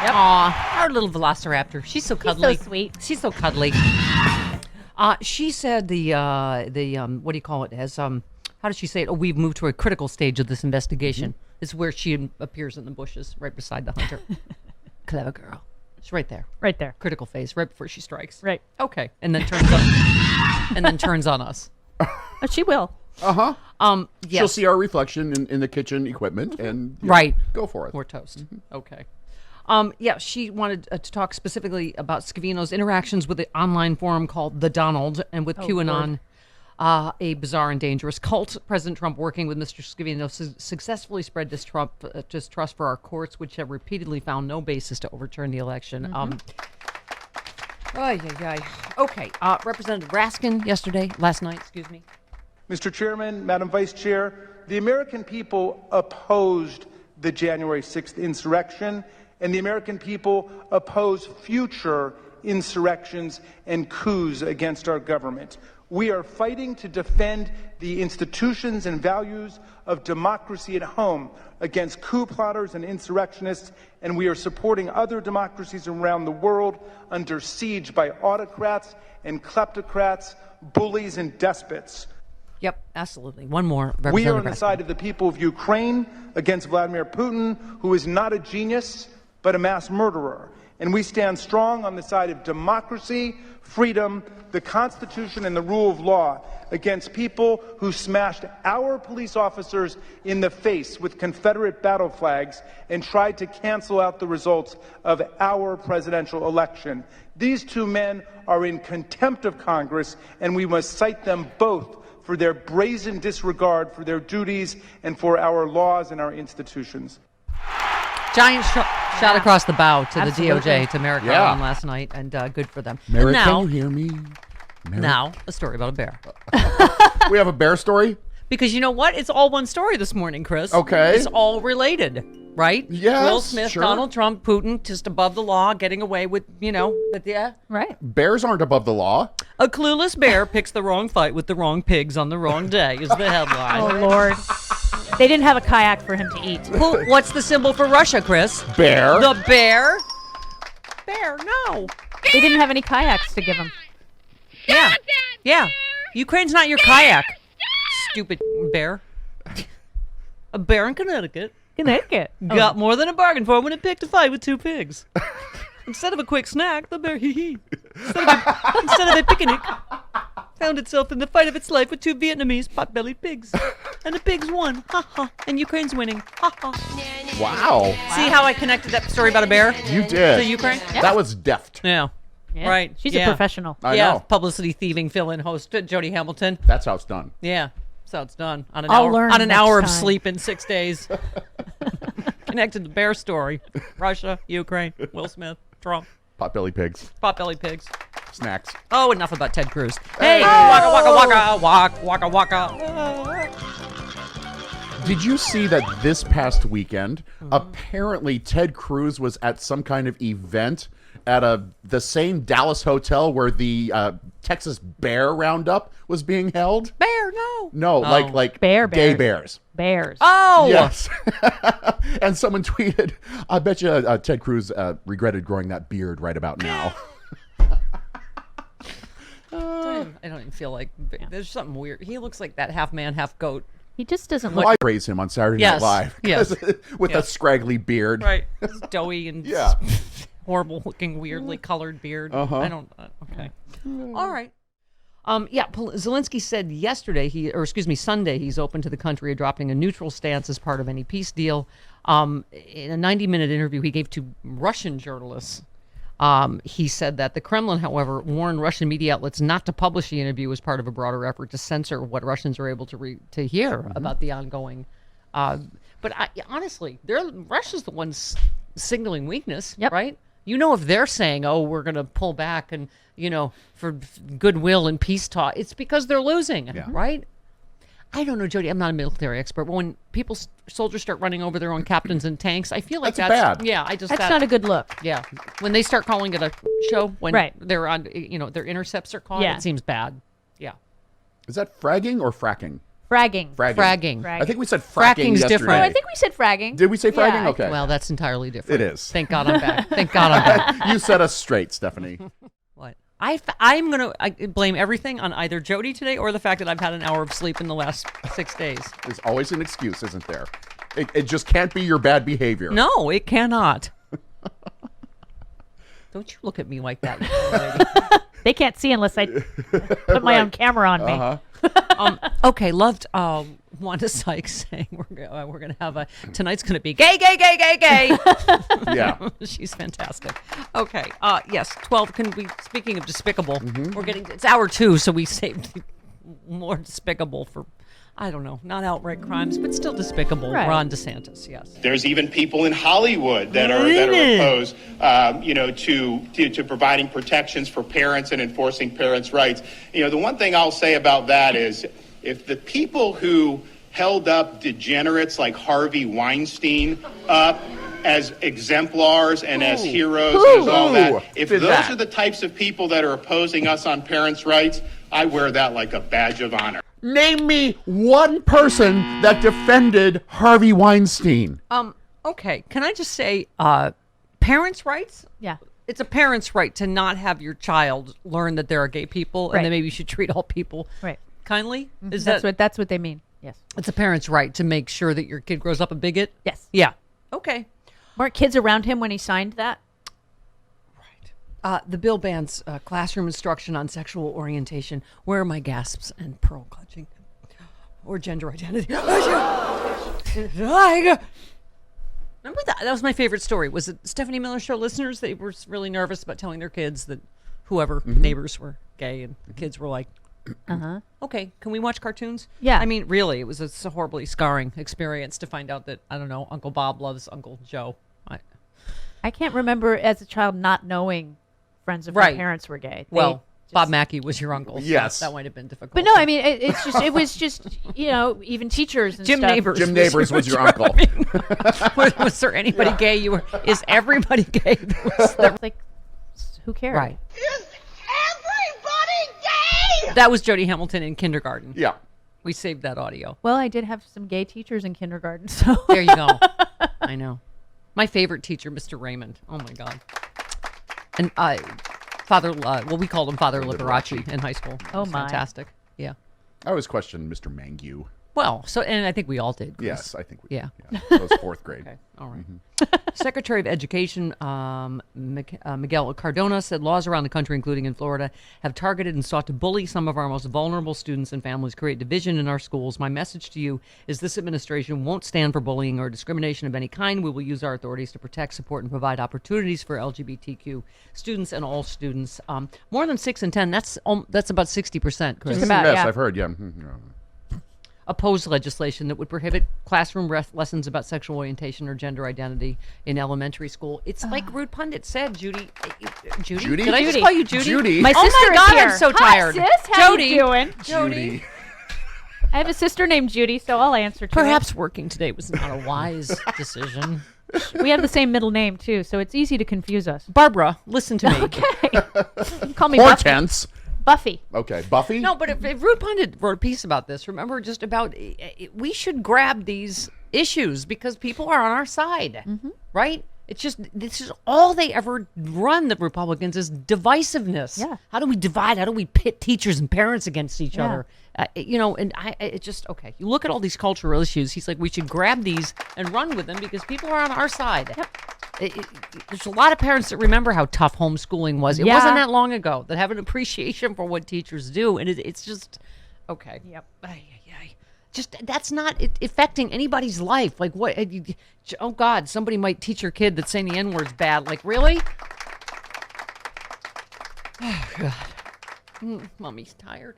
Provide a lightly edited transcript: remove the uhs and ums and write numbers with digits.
Yep. Aw, our little velociraptor. She's so cuddly. She's so sweet. She's so cuddly. She said the what do you call it? Has how does she say it? Oh, we've moved to a critical stage of this investigation. Mm-hmm. This is where she appears in the bushes, right beside the hunter. Clever girl. She's right there. Right there. Critical phase, right before she strikes. Right. Okay, and then turns on, and then turns on us. Oh, she will. Uh-huh. Yes. She'll see our reflection in the kitchen equipment and Right. go for it. We're toast. Okay. Yeah, she wanted to talk specifically about Scavino's interactions with the online forum called The Donald and with QAnon, a bizarre and dangerous cult. President Trump, working with Mr. Scavino, successfully spread distrust for our courts, which have repeatedly found no basis to overturn the election. Okay, Representative Raskin last night, Mr. Chairman, Madam Vice Chair, the American people opposed the January 6th insurrection, and the American people oppose future insurrections and coups against our government. We are fighting to defend the institutions and values of democracy at home against coup plotters and insurrectionists, and we are supporting other democracies around the world under siege by autocrats and kleptocrats, bullies and despots. Yep, absolutely. One more. We are on the side of the people of Ukraine against Vladimir Putin, who is not a genius, but a mass murderer. And we stand strong on the side of democracy, freedom, the Constitution, and the rule of law against people who smashed our police officers in the face with Confederate battle flags and tried to cancel out the results of our presidential election. These two men are in contempt of Congress, and we must cite them both for their brazen disregard for their duties and for our laws and our institutions. Giant shot across the bow to Absolutely. the DOJ, to Merrick Garland last night, and good for them. Merrick, And now, can you hear me? Merrick? now, a story about a bear. We have a bear story? Because you know what? It's all one story this morning, Chris. Okay. It's all related, right? Yes, Will Smith, sure. Donald Trump, Putin, just above the law, getting away with, Right. Bears aren't above the law. A clueless bear picks the wrong fight with the wrong pigs on the wrong day is the headline. Oh, Lord. They didn't have a kayak for him to eat. What's the symbol for Russia, Chris? Bear. The bear? Bear, no. They didn't have any kayaks to give him. Yeah. Yeah. Ukraine's not your kayak. Stupid bear. A bear in Connecticut Connecticut. got more than a bargain for when it picked a fight with two pigs. Instead of a quick snack, the bear instead of a picnic, found itself in the fight of its life with two Vietnamese pot-bellied pigs. And the pigs won. Ha ha. And Ukraine's winning. Ha ha. Wow. See how I connected that story about a bear You did. to Ukraine? That was deft. Yeah. Yeah. Right. She's Yeah. a professional. I yeah. know. Publicity thieving fill-in host Jody Hamilton. That's how it's done. Yeah. So it's done on an I'll hour learn on an next hour of time. sleep in 6 days. Connected to bear story. Russia, Ukraine, Will Smith, Trump, Potbelly pigs. potbelly pigs. Snacks. Oh, enough about Ted Cruz. Hey, waka waka waka, waka waka. Did you see that this past weekend, apparently Ted Cruz was at some kind of event at the same Dallas hotel where the Texas Bear Roundup was being held? Bear, no. No, like Bear gay bears. bears. Bears. Oh. Yes. And someone tweeted, I bet you Ted Cruz regretted growing that beard right about now. I don't even feel like there's something weird. He looks like that half man, half goat. He just doesn't Well, look. I praise him on Saturday Yes, Night Live. yes, 'Cause with a yes. scraggly beard. Right. Doughy and Yeah. horrible looking, weirdly colored beard. Uh-huh. I don't. Okay. All right. Zelensky said Sunday, he's open to the country adopting a neutral stance as part of any peace deal. In a 90-minute interview he gave to Russian journalists, he said that the Kremlin, however, warned Russian media outlets not to publish the interview as part of a broader effort to censor what Russians are able to hear about the ongoing. But honestly, Russia's the ones signaling weakness, Yep. right? You know, if they're saying, "Oh, we're going to pull back," and for goodwill and peace talk, it's because they're losing, right? I don't know, Jody. I'm not a military expert, but when soldiers start running over their own captains and tanks, I feel like That's that's bad. Yeah, That's not a good look. Yeah, when they start calling it a show, when Right. they're on, their intercepts are caught, Yeah. it seems bad. Yeah, Is that fragging or fracking? Fragging. Fragging. I think we said fracking Fracking's yesterday. different. Oh, I think we said fragging. Did we say fragging? Yeah, Okay. Well, that's entirely different. It is. Thank God I'm back. Thank God I'm back. You set us straight, Stephanie. What? I'm going to blame everything on either Jody today or the fact that I've had an hour of sleep in the last 6 days. There's always an excuse, isn't there? It just can't be your bad behavior. No, it cannot. Don't you look at me like that, lady. They can't see unless I put my own camera on me. Okay, loved Wanda Sykes saying we're gonna have tonight's gonna be gay, gay, gay, gay, gay. Yeah. She's fantastic. Okay, yes, 12 can be. Speaking of despicable, we're getting it's hour 2, so we saved the more despicable for. I don't know, not outright crimes, but still despicable. Right. Ron DeSantis, yes. There's even people in Hollywood that are opposed, to providing protections for parents and enforcing parents' rights. The one thing I'll say about that is, if the people who held up degenerates like Harvey Weinstein up as exemplars and as heroes and as all that, if those are the types of people that are opposing us on parents' rights, I wear that like a badge of honor. Name me one person that defended Harvey Weinstein. Okay, can I just say, parents' rights? Yeah. It's a parent's right to not have your child learn that there are gay people, and Right. then maybe you should treat all people Right. kindly. Is That's what they mean. Yes. It's a parent's right to make sure that your kid grows up a bigot? Yes. Yeah. Okay. Weren't kids around him when he signed that? The bill bans classroom instruction on sexual orientation. Where are my gasps and pearl clutching? Or gender identity. Remember that? That was my favorite story. Was it Stephanie Miller Show listeners? They were really nervous about telling their kids that whoever neighbors were gay, and the kids were like, okay, can we watch cartoons? Yeah. I mean, really, it was a horribly scarring experience to find out that, I don't know, Uncle Bob loves Uncle Joe. I can't remember as a child not knowing friends of my Right. parents were gay. Well, Bob Mackey was your uncle. So Yes. that might have been difficult. But no, I mean, it was just, even teachers and Jim stuff. Neighbors. Jim Neighbors was your uncle. Was there anybody gay? Is everybody gay? Like, who cares? Right. Is everybody gay? That was Jody Hamilton in kindergarten. Yeah. We saved that audio. Well, I did have some gay teachers in kindergarten, so. There you go. I know. My favorite teacher, Mr. Raymond. Oh my God. And we called him Father Liberace in high school. It Oh, was my. Fantastic. Yeah. I always questioned Mr. Mangue. Well, and I think we all did. Chris. Yes, I think we Yeah. That was fourth grade. Okay. All right. Secretary of Education Miguel Cardona said laws around the country, including in Florida, have targeted and sought to bully some of our most vulnerable students and families, create division in our schools. My message to you is this administration won't stand for bullying or discrimination of any kind. We will use our authorities to protect, support, and provide opportunities for LGBTQ students and all students. More than 6 in 10, that's about 60%, Chris. Just about, yes, yeah. I've heard. Yeah. Oppose legislation that would prohibit classroom lessons about sexual orientation or gender identity in elementary school. It's like Rude Pundit said, Judy. Judy? Did I just Judy. call you Judy? Judy. My Oh sister my is God, here. I'm so Hi, tired. sis. How Jody. you doing? Judy. I have a sister named Judy, so I'll answer to Perhaps working today was not a wise decision. her. We have the same middle name, too, so it's easy to confuse us. Barbara, listen to me. Okay. You can call me Buffy. Hortense. Buffy. Okay. Buffy? No, but if Rude Pundit wrote a piece about this, remember, just about we should grab these issues because people are on our side, right? It's just this is all they ever run, the Republicans, is divisiveness. Yeah. How do we divide? How do we pit teachers and parents against each Yeah. other? And it just okay. You look at all these cultural issues. He's like, we should grab these and run with them because people are on our side. Yep. There's a lot of parents that remember how tough homeschooling was. It Yeah. wasn't that long ago that have an appreciation for what teachers do, and it's just okay. Yep. Just that's not affecting anybody's life. Like what? Oh God, somebody might teach your kid that saying the N-word's bad. Like really? Oh God, Mommy's tired.